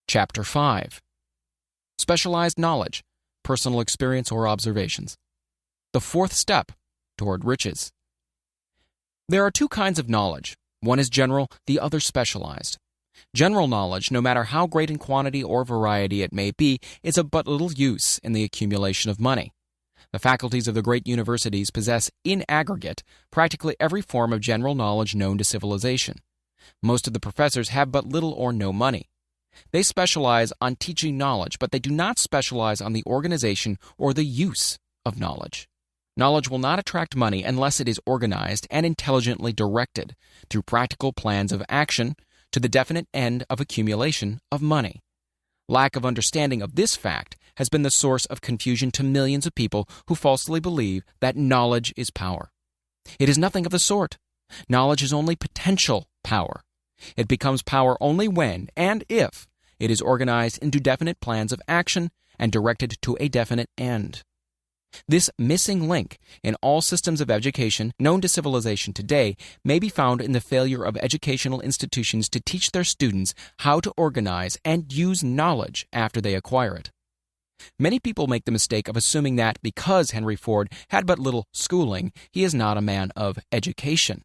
Chapter 5. Specialized knowledge, personal experience or observations. The fourth step toward riches. There are two kinds of knowledge. One is general, the other specialized. General knowledge, no matter how great in quantity or variety it may be, is of but little use in the accumulation of money. The faculties of the great universities possess, in aggregate, practically every form of general knowledge known to civilization. Most of the professors have but little or no money. They specialize on teaching knowledge, but they do not specialize on the organization or the use of knowledge. Knowledge will not attract money unless it is organized and intelligently directed through practical plans of action to the definite end of accumulation of money. Lack of understanding of this fact has been the source of confusion to millions of people who falsely believe that knowledge is power. It is nothing of the sort. Knowledge is only potential power. It becomes power only when and if it is organized into definite plans of action and directed to a definite end. This missing link in all systems of education known to civilization today may be found in the failure of educational institutions to teach their students how to organize and use knowledge after they acquire it. Many people make the mistake of assuming that because Henry Ford had but little schooling, he is not a man of education.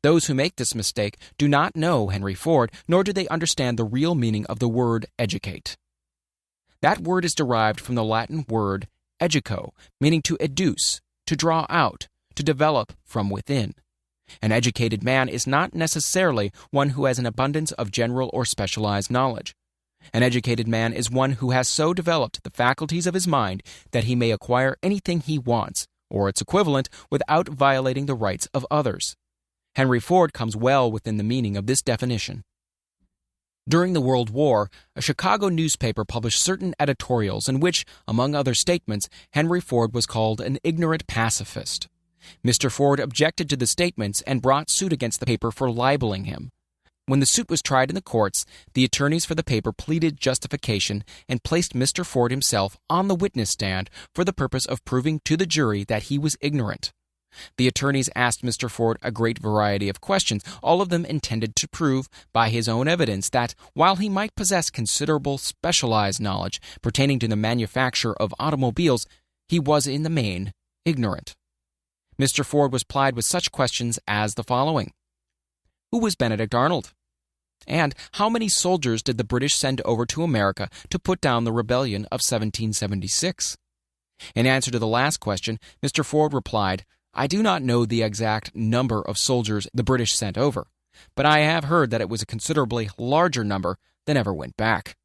Those who make this mistake do not know Henry Ford, nor do they understand the real meaning of the word educate. That word is derived from the Latin word educo, meaning to educe, to draw out, to develop from within. An educated man is not necessarily one who has an abundance of general or specialized knowledge. An educated man is one who has so developed the faculties of his mind that he may acquire anything he wants, or its equivalent, without violating the rights of others. Henry Ford comes well within the meaning of this definition. During the World War, a Chicago newspaper published certain editorials in which, among other statements, Henry Ford was called an ignorant pacifist. Mr. Ford objected to the statements and brought suit against the paper for libeling him. When the suit was tried in the courts, the attorneys for the paper pleaded justification and placed Mr. Ford himself on the witness stand for the purpose of proving to the jury that he was ignorant. The attorneys asked Mr. Ford a great variety of questions, all of them intended to prove, by his own evidence, that while he might possess considerable specialized knowledge pertaining to the manufacture of automobiles, he was in the main ignorant. Mr. Ford was plied with such questions as the following. Who was Benedict Arnold? And how many soldiers did the British send over to America to put down the rebellion of 1776? In answer to the last question, Mr. Ford replied, I do not know the exact number of soldiers the British sent over, but I have heard that it was a considerably larger number than ever went back.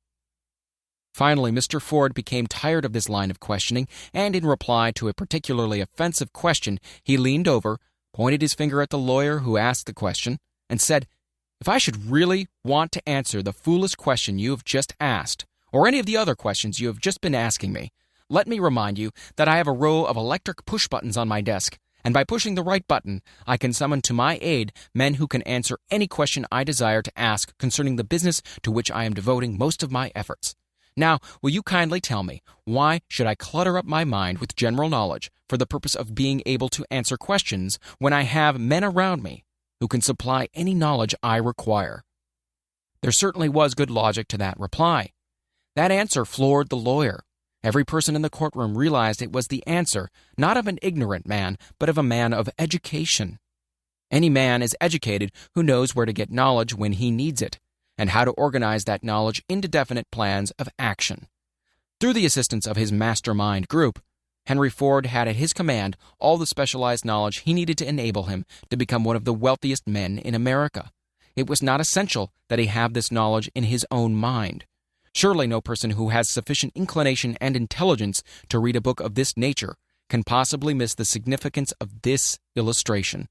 Finally, Mr. Ford became tired of this line of questioning, and in reply to a particularly offensive question, he leaned over, pointed his finger at the lawyer who asked the question, and said, If I should really want to answer the foolish question you have just asked, or any of the other questions you have just been asking me, let me remind you that I have a row of electric push buttons on my desk, and by pushing the right button, I can summon to my aid men who can answer any question I desire to ask concerning the business to which I am devoting most of my efforts. Now, will you kindly tell me, why should I clutter up my mind with general knowledge for the purpose of being able to answer questions when I have men around me who can supply any knowledge I require? There certainly was good logic to that reply. That answer floored the lawyer. Every person in the courtroom realized it was the answer, not of an ignorant man, but of a man of education. Any man is educated who knows where to get knowledge when he needs it, and how to organize that knowledge into definite plans of action. Through the assistance of his mastermind group, Henry Ford had at his command all the specialized knowledge he needed to enable him to become one of the wealthiest men in America. It was not essential that he have this knowledge in his own mind. Surely no person who has sufficient inclination and intelligence to read a book of this nature can possibly miss the significance of this illustration.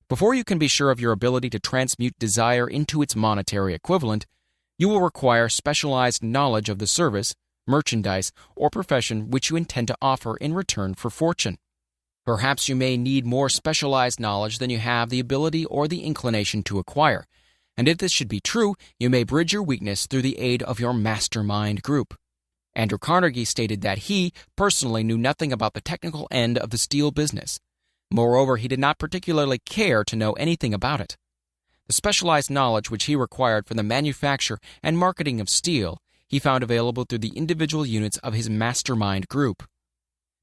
Before you can be sure of your ability to transmute desire into its monetary equivalent, you will require specialized knowledge of the service, merchandise, or profession which you intend to offer in return for fortune. Perhaps you may need more specialized knowledge than you have the ability or the inclination to acquire. And if this should be true, you may bridge your weakness through the aid of your mastermind group. Andrew Carnegie stated that he personally knew nothing about the technical end of the steel business. Moreover, he did not particularly care to know anything about it. The specialized knowledge which he required for the manufacture and marketing of steel, he found available through the individual units of his mastermind group.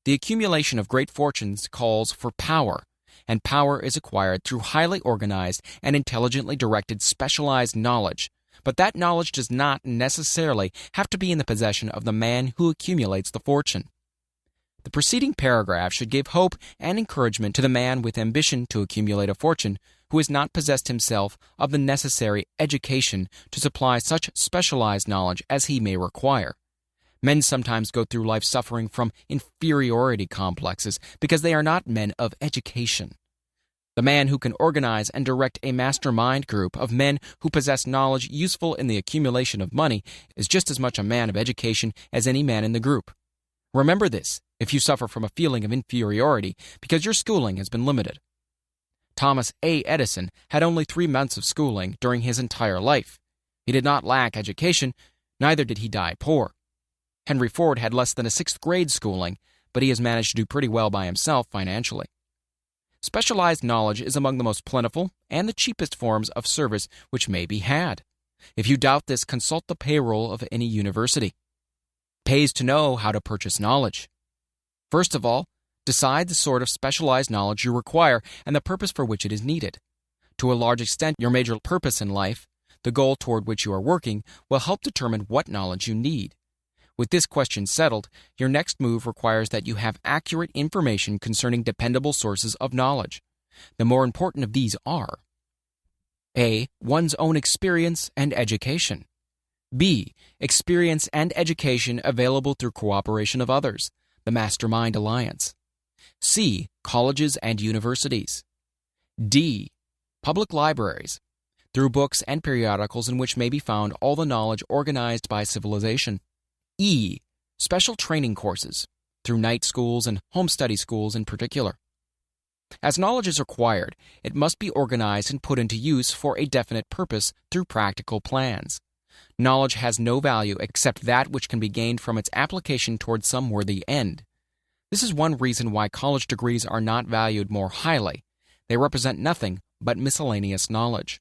The accumulation of great fortunes calls for power, and power is acquired through highly organized and intelligently directed specialized knowledge. But that knowledge does not necessarily have to be in the possession of the man who accumulates the fortune. The preceding paragraph should give hope and encouragement to the man with ambition to accumulate a fortune who has not possessed himself of the necessary education to supply such specialized knowledge as he may require. Men sometimes go through life suffering from inferiority complexes because they are not men of education. The man who can organize and direct a mastermind group of men who possess knowledge useful in the accumulation of money is just as much a man of education as any man in the group. Remember this if you suffer from a feeling of inferiority because your schooling has been limited. Thomas A. Edison had only 3 months of schooling during his entire life. He did not lack education, neither did he die poor. Henry Ford had less than a 6th grade schooling, but he has managed to do pretty well by himself financially. Specialized knowledge is among the most plentiful and the cheapest forms of service which may be had. If you doubt this, consult the payroll of any university. It pays to know how to purchase knowledge. First of all, decide the sort of specialized knowledge you require and the purpose for which it is needed. To a large extent, your major purpose in life, the goal toward which you are working, will help determine what knowledge you need. With this question settled, your next move requires that you have accurate information concerning dependable sources of knowledge. The more important of these are: A. One's own experience and education. B. Experience and education available through cooperation of others, the Mastermind Alliance. C. Colleges and universities. D. Public libraries, through books and periodicals in which may be found all the knowledge organized by civilization. E. Special training courses, through night schools and home study schools in particular. As knowledge is acquired, it must be organized and put into use for a definite purpose through practical plans. Knowledge has no value except that which can be gained from its application toward some worthy end. This is one reason why college degrees are not valued more highly. They represent nothing but miscellaneous knowledge.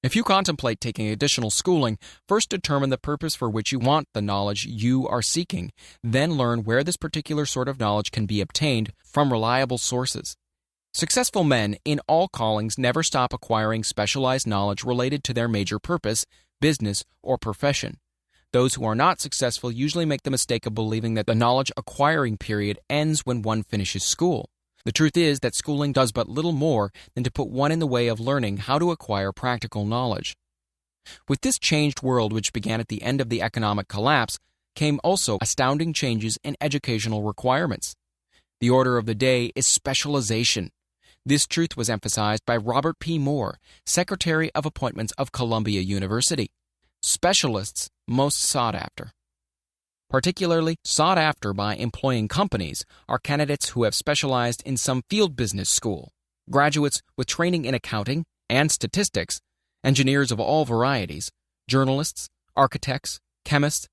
If you contemplate taking additional schooling, first determine the purpose for which you want the knowledge you are seeking, then learn where this particular sort of knowledge can be obtained from reliable sources. Successful men in all callings never stop acquiring specialized knowledge related to their major purpose, business, or profession. Those who are not successful usually make the mistake of believing that the knowledge acquiring period ends when one finishes school. The truth is that schooling does but little more than to put one in the way of learning how to acquire practical knowledge. With this changed world which began at the end of the economic collapse came also astounding changes in educational requirements. The order of the day is specialization. This truth was emphasized by Robert P. Moore, Secretary of Appointments of Columbia University. Specialists most sought after. Particularly sought after by employing companies are candidates who have specialized in some field business school, graduates with training in accounting and statistics, engineers of all varieties, journalists, architects, chemists,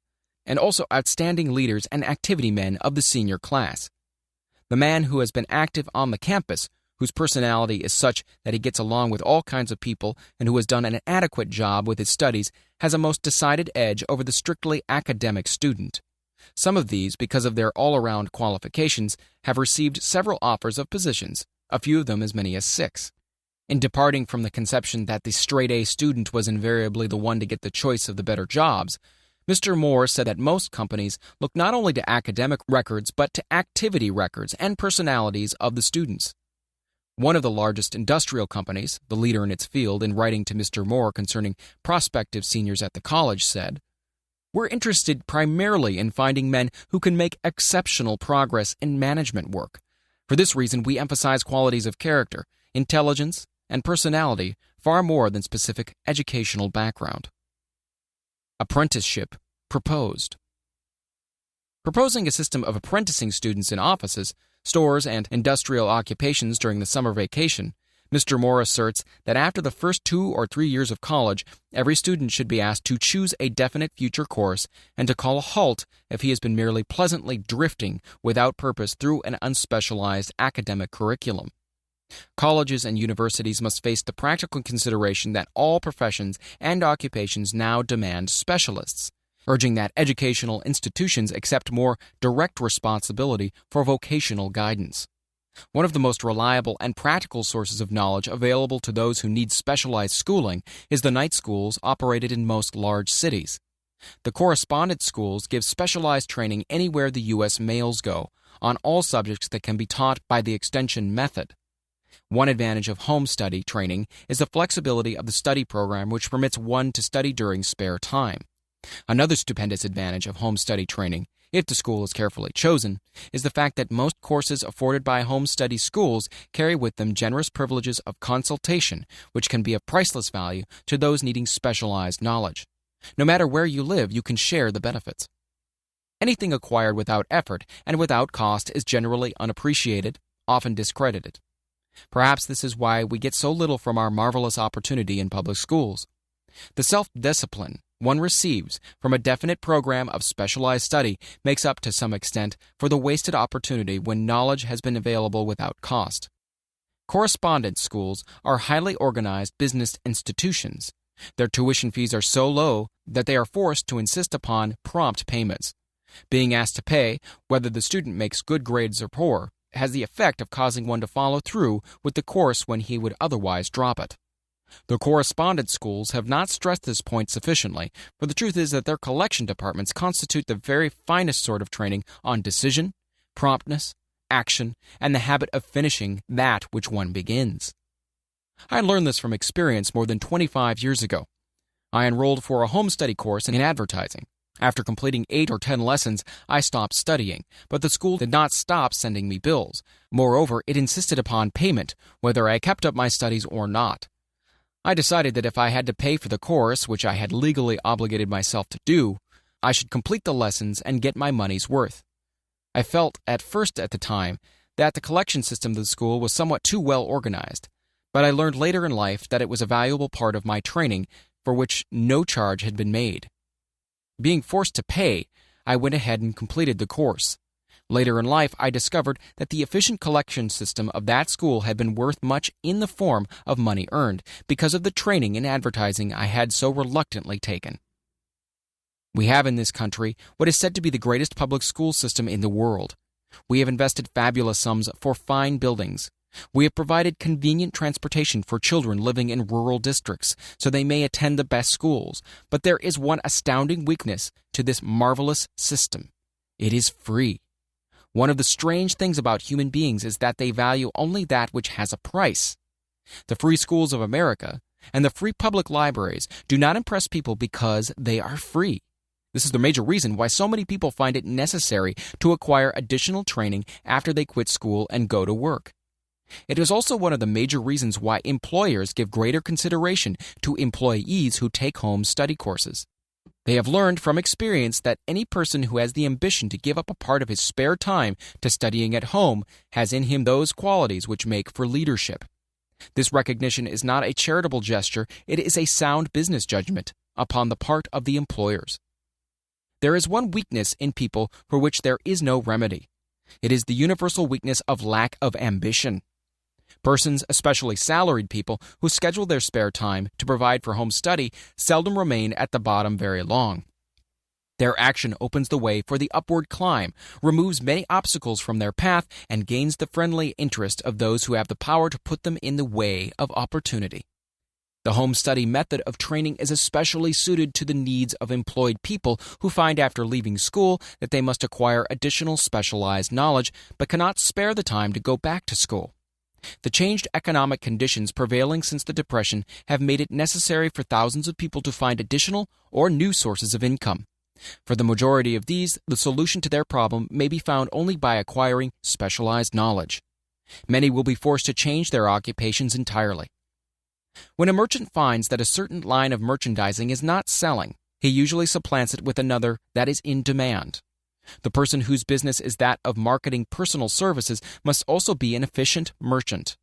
and also outstanding leaders and activity men of the senior class. The man who has been active on the campus, whose personality is such that he gets along with all kinds of people and who has done an adequate job with his studies, has a most decided edge over the strictly academic student. Some of these, because of their all-around qualifications, have received several offers of positions, a few of them as many as 6. In departing from the conception that the straight-A student was invariably the one to get the choice of the better jobs, Mr. Moore said that most companies look not only to academic records but to activity records and personalities of the students. One of the largest industrial companies, the leader in its field, in writing to Mr. Moore concerning prospective seniors at the college, said, "We're interested primarily in finding men who can make exceptional progress in management work. For this reason, we emphasize qualities of character, intelligence, and personality far more than specific educational background." Apprenticeship proposed. Proposing a system of apprenticing students in offices, stores, and industrial occupations during the summer vacation, Mr. Moore asserts that after the first 2 or 3 years of college, every student should be asked to choose a definite future course and to call a halt if he has been merely pleasantly drifting without purpose through an unspecialized academic curriculum. Colleges and universities must face the practical consideration that all professions and occupations now demand specialists, urging that educational institutions accept more direct responsibility for vocational guidance. One of the most reliable and practical sources of knowledge available to those who need specialized schooling is the night schools operated in most large cities. The correspondence schools give specialized training anywhere the U.S. mails go, on all subjects that can be taught by the extension method. One advantage of home study training is the flexibility of the study program, which permits one to study during spare time. Another stupendous advantage of home study training, if the school is carefully chosen, is the fact that most courses afforded by home study schools carry with them generous privileges of consultation, which can be of priceless value to those needing specialized knowledge. No matter where you live, you can share the benefits. Anything acquired without effort and without cost is generally unappreciated, often discredited. Perhaps this is why we get so little from our marvelous opportunity in public schools. The self-discipline one receives from a definite program of specialized study makes up to some extent for the wasted opportunity when knowledge has been available without cost. Correspondence schools are highly organized business institutions. Their tuition fees are so low that they are forced to insist upon prompt payments. Being asked to pay, whether the student makes good grades or poor, has the effect of causing one to follow through with the course when he would otherwise drop it. The correspondence schools have not stressed this point sufficiently, for the truth is that their collection departments constitute the very finest sort of training on decision, promptness, action, and the habit of finishing that which one begins. I learned this from experience more than 25 years ago. I enrolled for a home study course in advertising. After completing 8 or 10 lessons, I stopped studying, but the school did not stop sending me bills. Moreover, it insisted upon payment, whether I kept up my studies or not. I decided that if I had to pay for the course, which I had legally obligated myself to do, I should complete the lessons and get my money's worth. I felt at first at the time that the collection system of the school was somewhat too well organized, but I learned later in life that it was a valuable part of my training for which no charge had been made. Being forced to pay, I went ahead and completed the course. Later in life, I discovered that the efficient collection system of that school had been worth much in the form of money earned because of the training in advertising I had so reluctantly taken. We have in this country what is said to be the greatest public school system in the world. We have invested fabulous sums for fine buildings. We have provided convenient transportation for children living in rural districts so they may attend the best schools. But there is one astounding weakness to this marvelous system. It is free. One of the strange things about human beings is that they value only that which has a price. The free schools of America and the free public libraries do not impress people because they are free. This is the major reason why so many people find it necessary to acquire additional training after they quit school and go to work. It is also one of the major reasons why employers give greater consideration to employees who take home study courses. They have learned from experience that any person who has the ambition to give up a part of his spare time to studying at home has in him those qualities which make for leadership. This recognition is not a charitable gesture, it is a sound business judgment upon the part of the employers. There is one weakness in people for which there is no remedy. It is the universal weakness of lack of ambition. Persons, especially salaried people, who schedule their spare time to provide for home study seldom remain at the bottom very long. Their action opens the way for the upward climb, removes many obstacles from their path, and gains the friendly interest of those who have the power to put them in the way of opportunity. The home study method of training is especially suited to the needs of employed people who find after leaving school that they must acquire additional specialized knowledge but cannot spare the time to go back to school. The changed economic conditions prevailing since the Depression have made it necessary for thousands of people to find additional or new sources of income. For the majority of these, the solution to their problem may be found only by acquiring specialized knowledge. Many will be forced to change their occupations entirely. When a merchant finds that a certain line of merchandising is not selling, he usually supplants it with another that is in demand. The person whose business is that of marketing personal services must also be an efficient merchant.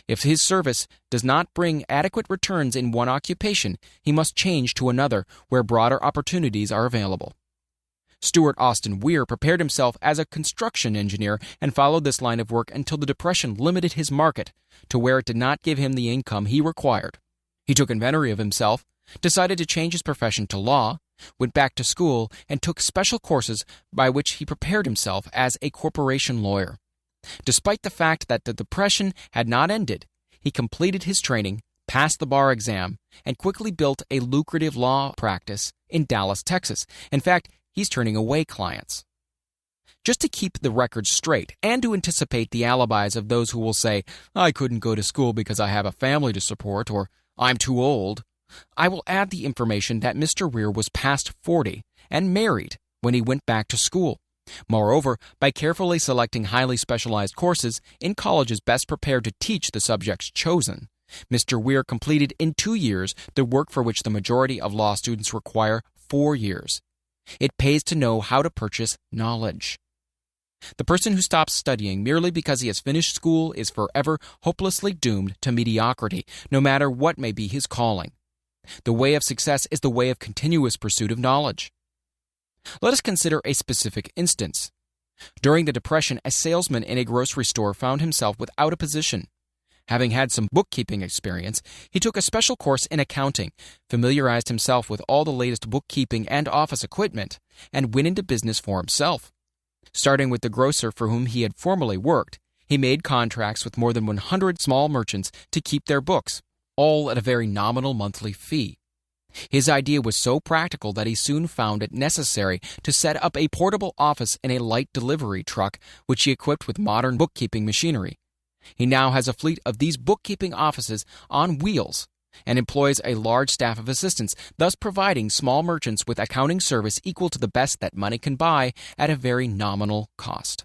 If his service does not bring adequate returns in one occupation, he must change to another where broader opportunities are available. Stuart Austin Weir prepared himself as a construction engineer and followed this line of work until the Depression limited his market to where it did not give him the income he required. He took inventory of himself, decided to change his profession to law, went back to school, and took special courses by which he prepared himself as a corporation lawyer. Despite the fact that the Depression had not ended, he completed his training, passed the bar exam, and quickly built a lucrative law practice in Dallas, Texas. In fact, he's turning away clients. Just to keep the record straight and to anticipate the alibis of those who will say, "I couldn't go to school because I have a family to support," or "I'm too old," I will add the information that Mr. Weir was past 40 and married when he went back to school. Moreover, by carefully selecting highly specialized courses in colleges best prepared to teach the subjects chosen, Mr. Weir completed in 2 years the work for which the majority of law students require 4 years. It pays to know how to purchase knowledge. The person who stops studying merely because he has finished school is forever hopelessly doomed to mediocrity, no matter what may be his calling. The way of success is the way of continuous pursuit of knowledge. Let us consider a specific instance. During the Depression, a salesman in a grocery store found himself without a position. Having had some bookkeeping experience, he took a special course in accounting, familiarized himself with all the latest bookkeeping and office equipment, and went into business for himself. Starting with the grocer for whom he had formerly worked, he made contracts with more than 100 small merchants to keep their books, all at a very nominal monthly fee. His idea was so practical that he soon found it necessary to set up a portable office in a light delivery truck, which he equipped with modern bookkeeping machinery. He now has a fleet of these bookkeeping offices on wheels and employs a large staff of assistants, thus providing small merchants with accounting service equal to the best that money can buy at a very nominal cost.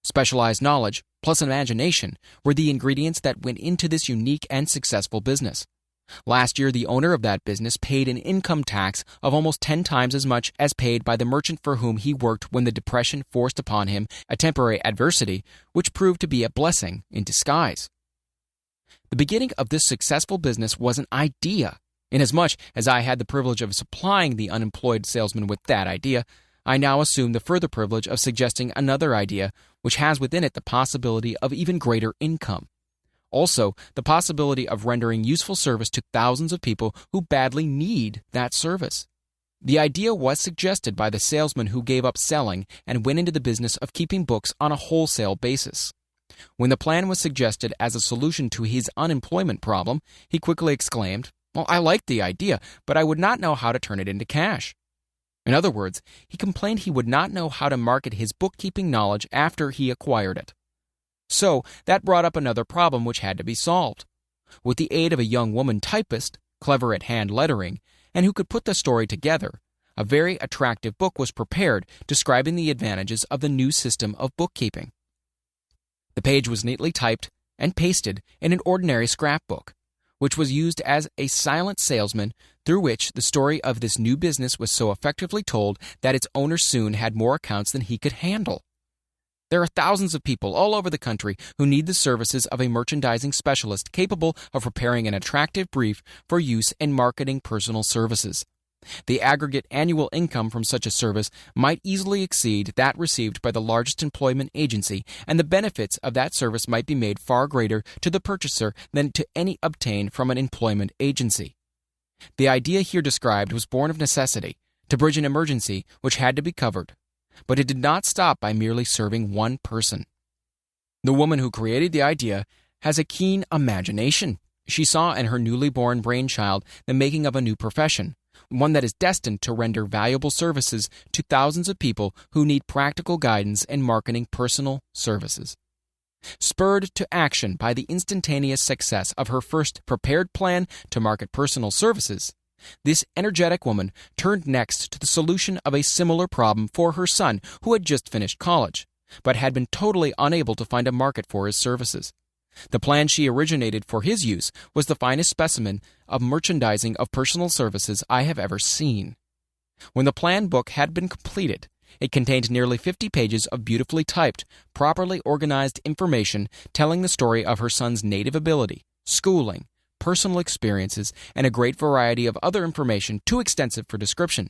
Specialized knowledge plus imagination were the ingredients that went into this unique and successful business. Last year, the owner of that business paid an income tax of almost 10 times as much as paid by the merchant for whom he worked when the Depression forced upon him a temporary adversity, which proved to be a blessing in disguise. The beginning of this successful business was an idea. Inasmuch as I had the privilege of supplying the unemployed salesman with that idea, I now assume the further privilege of suggesting another idea which has within it the possibility of even greater income. Also, the possibility of rendering useful service to thousands of people who badly need that service. The idea was suggested by the salesman who gave up selling and went into the business of keeping books on a wholesale basis. When the plan was suggested as a solution to his unemployment problem, he quickly exclaimed, "Well, I liked the idea, but I would not know how to turn it into cash." In other words, he complained he would not know how to market his bookkeeping knowledge after he acquired it. So, that brought up another problem which had to be solved. With the aid of a young woman typist, clever at hand lettering, and who could put the story together, a very attractive book was prepared describing the advantages of the new system of bookkeeping. The page was neatly typed and pasted in an ordinary scrapbook, which was used as a silent salesman through which the story of this new business was so effectively told that its owner soon had more accounts than he could handle. There are thousands of people all over the country who need the services of a merchandising specialist capable of preparing an attractive brief for use in marketing personal services. The aggregate annual income from such a service might easily exceed that received by the largest employment agency, and the benefits of that service might be made far greater to the purchaser than to any obtained from an employment agency. The idea here described was born of necessity, to bridge an emergency which had to be covered. But it did not stop by merely serving one person. The woman who created the idea has a keen imagination. She saw in her newly born brainchild the making of a new profession, one that is destined to render valuable services to thousands of people who need practical guidance in marketing personal services. Spurred to action by the instantaneous success of her first prepared plan to market personal services, this energetic woman turned next to the solution of a similar problem for her son, who had just finished college, but had been totally unable to find a market for his services. The plan she originated for his use was the finest specimen of merchandising of personal services I have ever seen. When the plan book had been completed, it contained nearly 50 pages of beautifully typed, properly organized information telling the story of her son's native ability, schooling, personal experiences, and a great variety of other information too extensive for description.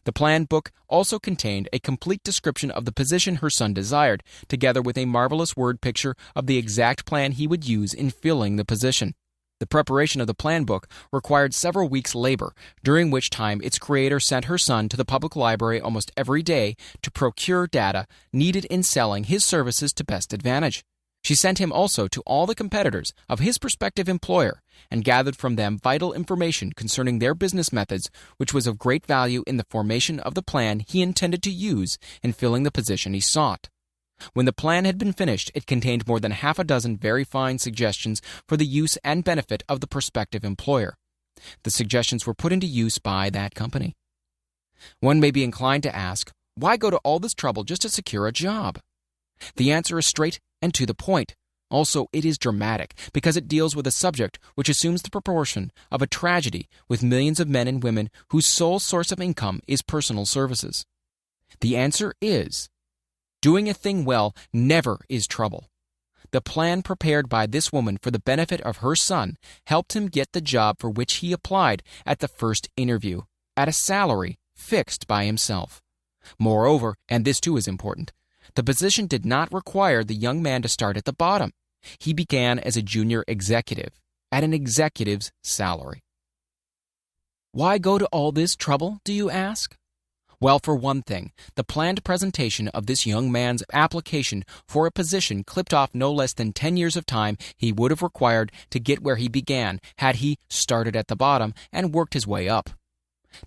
The plan book also contained a complete description of the position her son desired, together with a marvelous word picture of the exact plan he would use in filling the position. The preparation of the plan book required several weeks' labor, during which time its creator sent her son to the public library almost every day to procure data needed in selling his services to best advantage. She sent him also to all the competitors of his prospective employer and gathered from them vital information concerning their business methods, which was of great value in the formation of the plan he intended to use in filling the position he sought. When the plan had been finished, it contained more than half a dozen very fine suggestions for the use and benefit of the prospective employer. The suggestions were put into use by that company. One may be inclined to ask, why go to all this trouble just to secure a job? The answer is straight and to the point. Also, it is dramatic because it deals with a subject which assumes the proportion of a tragedy with millions of men and women whose sole source of income is personal services. The answer is, doing a thing well never is trouble. The plan prepared by this woman for the benefit of her son helped him get the job for which he applied at the first interview, at a salary fixed by himself. Moreover, and this too is important, the position did not require the young man to start at the bottom. He began as a junior executive, at an executive's salary. Why go to all this trouble, do you ask? Well, for one thing, the planned presentation of this young man's application for a position clipped off no less than 10 years of time he would have required to get where he began had he started at the bottom and worked his way up.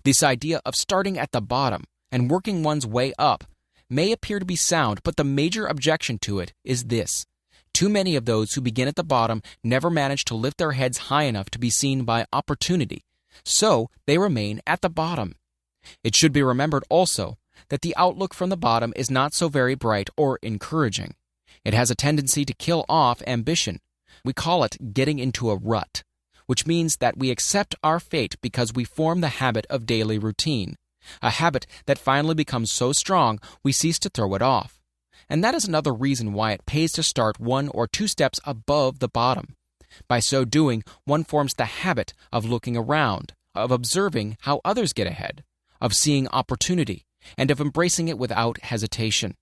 This idea of starting at the bottom and working one's way up may appear to be sound, but the major objection to it is this. Too many of those who begin at the bottom never manage to lift their heads high enough to be seen by opportunity, so they remain at the bottom. It should be remembered also that the outlook from the bottom is not so very bright or encouraging. It has a tendency to kill off ambition. We call it getting into a rut, which means that we accept our fate because we form the habit of daily routine, a habit that finally becomes so strong we cease to throw it off. And that is another reason why it pays to start 1 or 2 steps above the bottom. By so doing, one forms the habit of looking around, of observing how others get ahead, of seeing opportunity, and of embracing it without hesitation.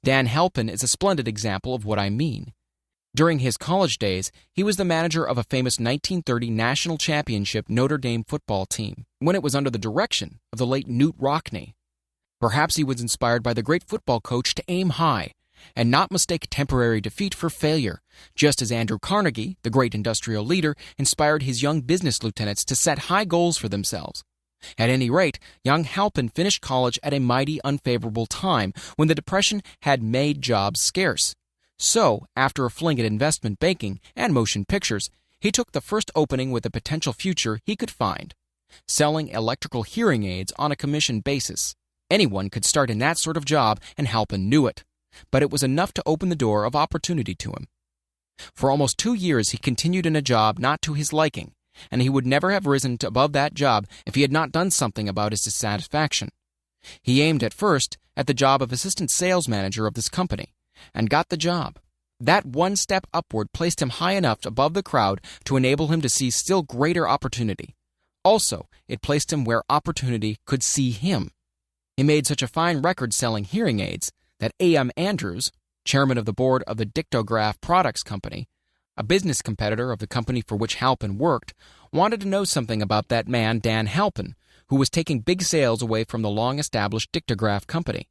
Dan Halpin is a splendid example of what I mean. During his college days, he was the manager of a famous 1930 national championship Notre Dame football team, when it was under the direction of the late Knute Rockne. Perhaps he was inspired by the great football coach to aim high and not mistake temporary defeat for failure, just as Andrew Carnegie, the great industrial leader, inspired his young business lieutenants to set high goals for themselves. At any rate, young Halpin finished college at a mighty unfavorable time when the Depression had made jobs scarce. So, after a fling at investment banking and motion pictures, he took the first opening with a potential future he could find, selling electrical hearing aids on a commission basis. Anyone could start in that sort of job, and Halpin knew it, but it was enough to open the door of opportunity to him. For almost 2 years he continued in a job not to his liking, and he would never have risen to above that job if he had not done something about his dissatisfaction. He aimed at first at the job of assistant sales manager of this company, and got the job. That one step upward placed him high enough above the crowd to enable him to see still greater opportunity. Also, it placed him where opportunity could see him. He made such a fine record selling hearing aids that A.M. Andrews, chairman of the board of the Dictograph Products Company, a business competitor of the company for which Halpin worked, wanted to know something about that man, Dan Halpin, who was taking big sales away from the long-established Dictograph Company.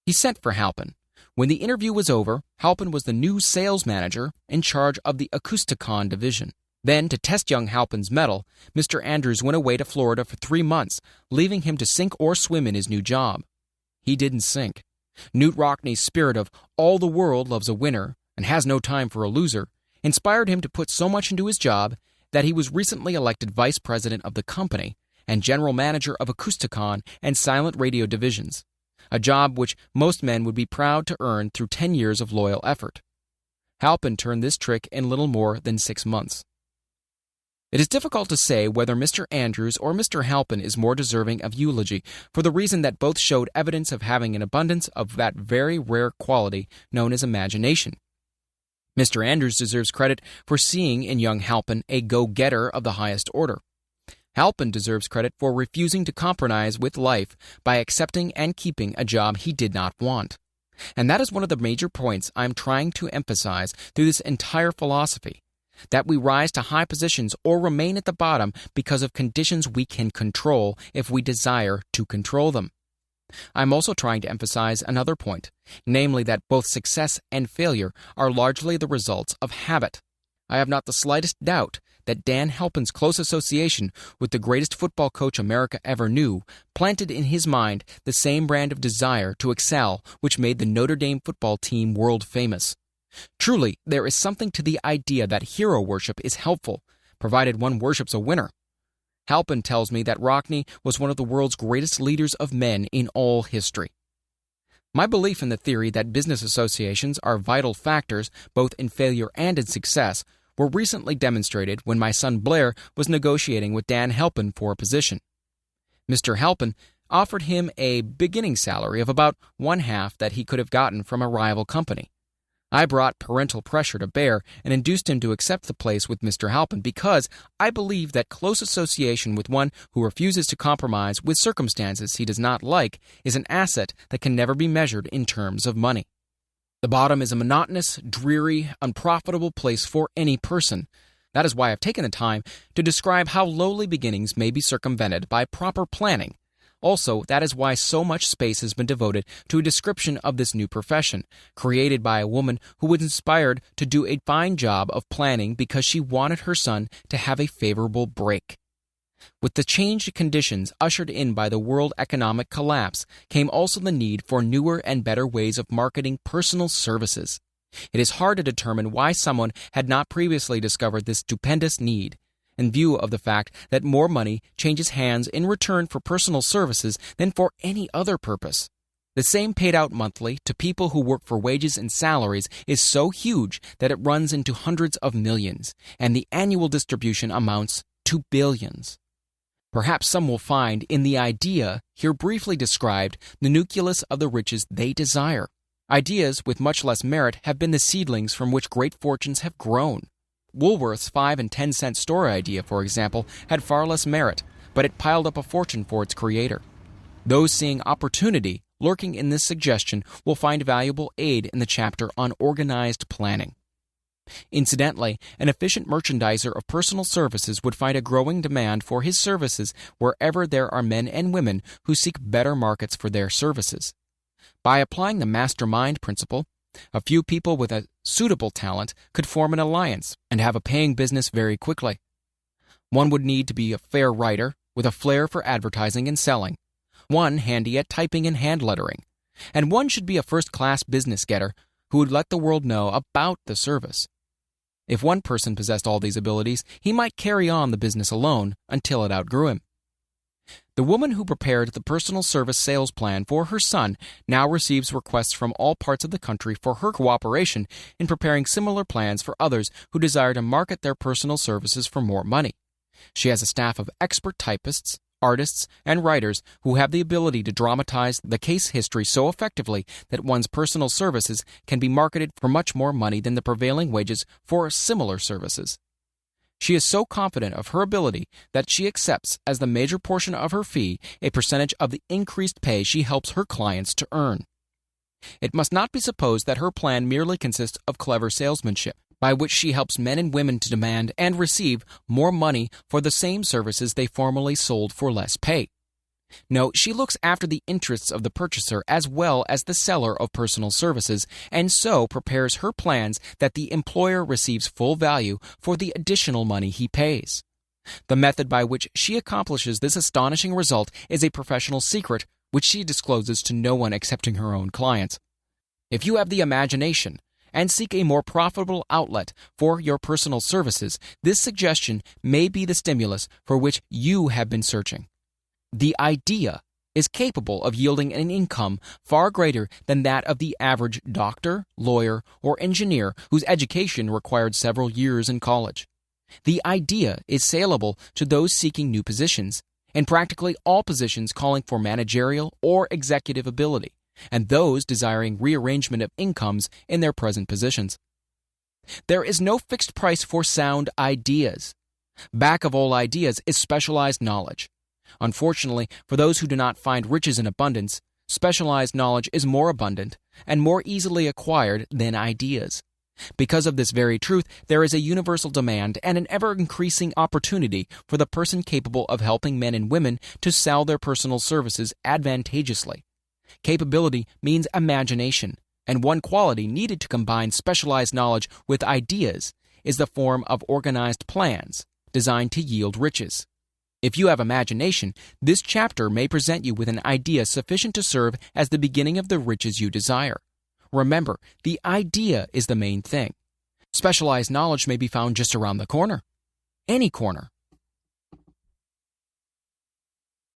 He sent for Halpin. When the interview was over, Halpin was the new sales manager in charge of the Acousticon division. Then, to test young Halpin's mettle, Mr. Andrews went away to Florida for 3 months, leaving him to sink or swim in his new job. He didn't sink. Knute Rockne's spirit of all the world loves a winner and has no time for a loser inspired him to put so much into his job that he was recently elected vice president of the company and general manager of Acousticon and silent radio divisions, a job which most men would be proud to earn through 10 years of loyal effort. Halpin turned this trick in little more than 6 months. It is difficult to say whether Mr. Andrews or Mr. Halpin is more deserving of eulogy, for the reason that both showed evidence of having an abundance of that very rare quality known as imagination. Mr. Andrews deserves credit for seeing in young Halpin a go-getter of the highest order. Halpin deserves credit for refusing to compromise with life by accepting and keeping a job he did not want. And that is one of the major points I'm trying to emphasize through this entire philosophy, that we rise to high positions or remain at the bottom because of conditions we can control if we desire to control them. I'm also trying to emphasize another point, namely that both success and failure are largely the results of habit. I have not the slightest doubt that Dan Halpin's close association with the greatest football coach America ever knew planted in his mind the same brand of desire to excel which made the Notre Dame football team world famous. Truly, there is something to the idea that hero worship is helpful, provided one worships a winner. Halpin tells me that Rockne was one of the world's greatest leaders of men in all history. My belief in the theory that business associations are vital factors both in failure and in success were recently demonstrated when my son Blair was negotiating with Dan Halpin for a position. Mr. Halpin offered him a beginning salary of about one-half that he could have gotten from a rival company. I brought parental pressure to bear and induced him to accept the place with Mr. Halpin because I believe that close association with one who refuses to compromise with circumstances he does not like is an asset that can never be measured in terms of money. The bottom is a monotonous, dreary, unprofitable place for any person. That is why I've taken the time to describe how lowly beginnings may be circumvented by proper planning. Also, that is why so much space has been devoted to a description of this new profession, created by a woman who was inspired to do a fine job of planning because she wanted her son to have a favorable break. With the changed conditions ushered in by the world economic collapse came also the need for newer and better ways of marketing personal services. It is hard to determine why someone had not previously discovered this stupendous need, in view of the fact that more money changes hands in return for personal services than for any other purpose. The same paid out monthly to people who work for wages and salaries is so huge that it runs into hundreds of millions, and the annual distribution amounts to billions. Perhaps some will find in the idea here briefly described the nucleus of the riches they desire. Ideas with much less merit have been the seedlings from which great fortunes have grown. Woolworth's 5 and 10 cent store idea, for example, had far less merit, but it piled up a fortune for its creator. Those seeing opportunity lurking in this suggestion will find valuable aid in the chapter on organized planning. Incidentally, an efficient merchandiser of personal services would find a growing demand for his services wherever there are men and women who seek better markets for their services. By applying the mastermind principle, a few people with a suitable talent could form an alliance and have a paying business very quickly. One would need to be a fair writer with a flair for advertising and selling, one handy at typing and hand lettering, and one should be a first-class business getter who would let the world know about the service. If one person possessed all these abilities, he might carry on the business alone until it outgrew him. The woman who prepared the personal service sales plan for her son now receives requests from all parts of the country for her cooperation in preparing similar plans for others who desire to market their personal services for more money. She has a staff of expert typists, artists, and writers who have the ability to dramatize the case history so effectively that one's personal services can be marketed for much more money than the prevailing wages for similar services. She is so confident of her ability that she accepts as the major portion of her fee a percentage of the increased pay she helps her clients to earn. It must not be supposed that her plan merely consists of clever salesmanship, by which she helps men and women to demand and receive more money for the same services they formerly sold for less pay. No, she looks after the interests of the purchaser as well as the seller of personal services, and so prepares her plans that the employer receives full value for the additional money he pays. The method by which she accomplishes this astonishing result is a professional secret which she discloses to no one excepting her own clients. If you have the imagination and seek a more profitable outlet for your personal services, this suggestion may be the stimulus for which you have been searching. The idea is capable of yielding an income far greater than that of the average doctor, lawyer, or engineer whose education required several years in college. The idea is saleable to those seeking new positions, and practically all positions calling for managerial or executive ability, and those desiring rearrangement of incomes in their present positions. There is no fixed price for sound ideas. Back of all ideas is specialized knowledge. Unfortunately, for those who do not find riches in abundance, specialized knowledge is more abundant and more easily acquired than ideas. Because of this very truth, there is a universal demand and an ever-increasing opportunity for the person capable of helping men and women to sell their personal services advantageously. Capability means imagination, and one quality needed to combine specialized knowledge with ideas is the form of organized plans designed to yield riches. If you have imagination, this chapter may present you with an idea sufficient to serve as the beginning of the riches you desire. Remember, the idea is the main thing. Specialized knowledge may be found just around the corner. Any corner.